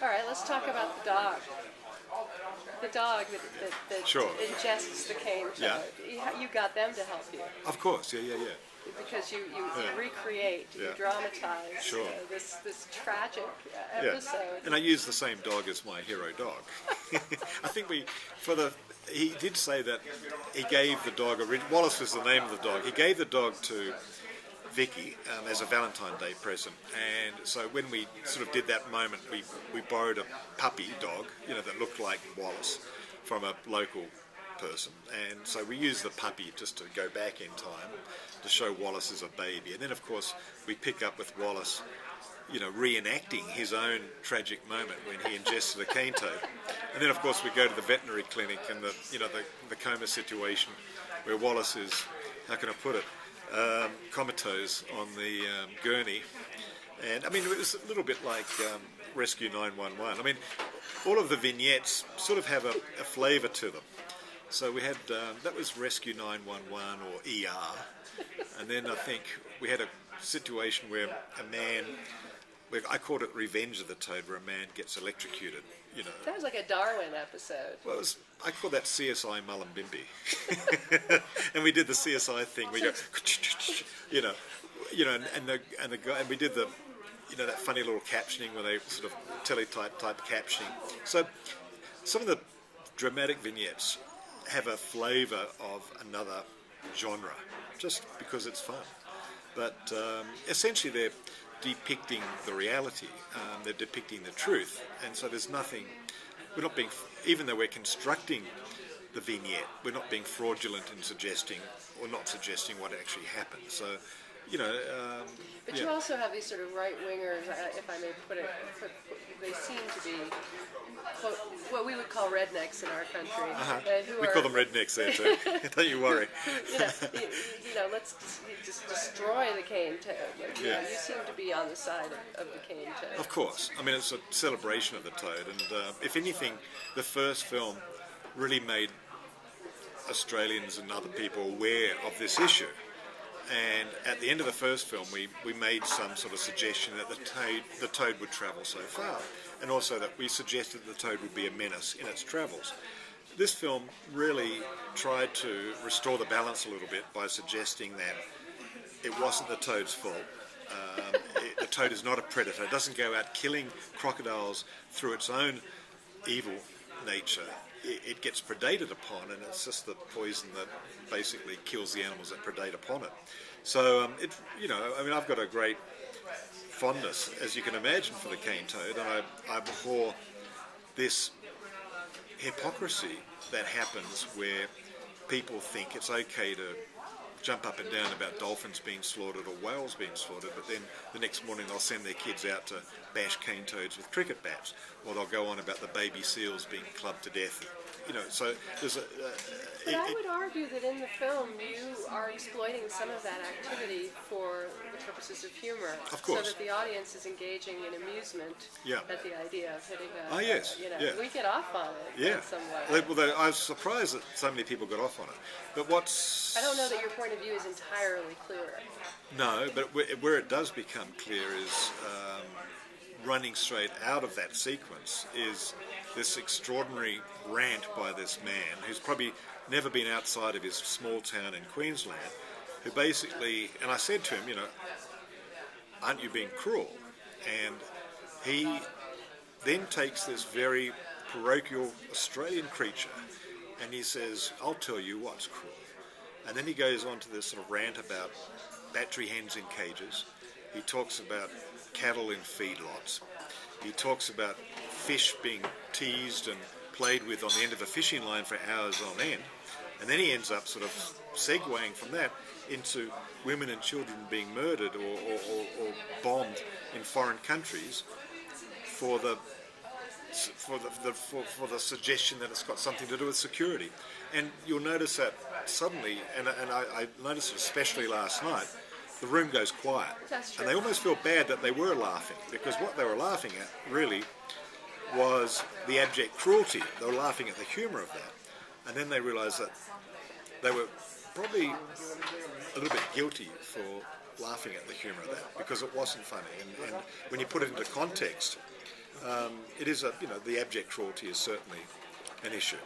All right, let's talk about the dog. The dog that Sure. ingests the cane toad. Yeah. You got them to help you Of course, yeah. because you Yeah. recreate, you Yeah. dramatize Sure. this tragic Yeah, episode. and I use the same dog as my hero dog. I think he did say that he gave the dog, Wallace was the name of the dog, he gave the dog to Vicky as a Valentine's Day present, and so when we sort of did that moment, we borrowed a puppy dog, that looked like Wallace from a local person, and so we used the puppy just to go back in time to show Wallace as a baby, and then of course we pick up with Wallace reenacting his own tragic moment when he ingested a cane toad. And then, of course, we go to the veterinary clinic and the coma situation where Wallace is, how can I put it, comatose on the gurney. And, I mean, it was a little bit like Rescue 911. I mean, all of the vignettes sort of have a flavour to them. So we had, that was Rescue 911 or ER. And then I think we had a situation where I called it Revenge of the Toad, where a man gets electrocuted, That was like a Darwin episode. Well, I call that CSI Mullumbimby. And we did the CSI thing. We go, and we did that funny little captioning where they sort of teletype type captioning. So some of the dramatic vignettes have a flavour of another genre, just because it's fun. But essentially they're depicting the reality, they're depicting the truth, and so there's nothing, we're not being, even though we're constructing the vignette, we're not being fraudulent in suggesting or not suggesting what actually happened. So, But you also have these sort of right-wingers, if I may put it, they seem to be what we would call rednecks in our country. We call them rednecks there too. Don't you worry. Let's just destroy the cane toad. You seem to be on the side of the cane toad. Of course. I mean, it's a celebration of the toad, and if anything, the first film really made Australians and other people aware of this issue. And at the end of the first film, we made some sort of suggestion that the toad would travel so far, and also that we suggested the toad would be a menace in its travels. This film really tried to restore the balance a little bit by suggesting that it wasn't the toad's fault. The toad is not a predator. It doesn't go out killing crocodiles through its own evil nature. It gets predated upon, and it's just the poison that basically kills the animals that predate upon it. So, I've got a great fondness, as you can imagine, for the cane toad, and I abhor this hypocrisy that happens where people think it's okay to jump up and down about dolphins being slaughtered or whales being slaughtered, but then the next morning they'll send their kids out to bash cane toads with cricket bats, or they'll go on about the baby seals being clubbed to death. So there's But I would argue that in the film you are exploiting some of that activity for the purposes of humor. Of course. So that the audience is engaging in amusement at the idea of hitting a... yes. We get off on it in some way. I was surprised that so many people got off on it. But I don't know that your point of view is entirely clear. No, but where it does become clear is running straight out of that sequence is this extraordinary rant by this man who's probably never been outside of his small town in Queensland, who basically, and I said to him, aren't you being cruel? And he then takes this very parochial Australian creature and he says, I'll tell you what's cruel. And then he goes on to this sort of rant about battery hens in cages. He talks about cattle in feedlots. He talks about fish being teased and played with on the end of a fishing line for hours on end. And then he ends up sort of segueing from that into women and children being murdered or bombed in foreign countries for the suggestion that it's got something to do with security. And you'll notice that suddenly, and I noticed it especially last night, the room goes quiet. That's true. And they almost feel bad that they were laughing, because what they were laughing at really was the abject cruelty. They were laughing at the humour of that. And then they realised that they were probably a little bit guilty for laughing at the humour of that, because it wasn't funny. And when you put it into context, It is the abject cruelty is certainly an issue.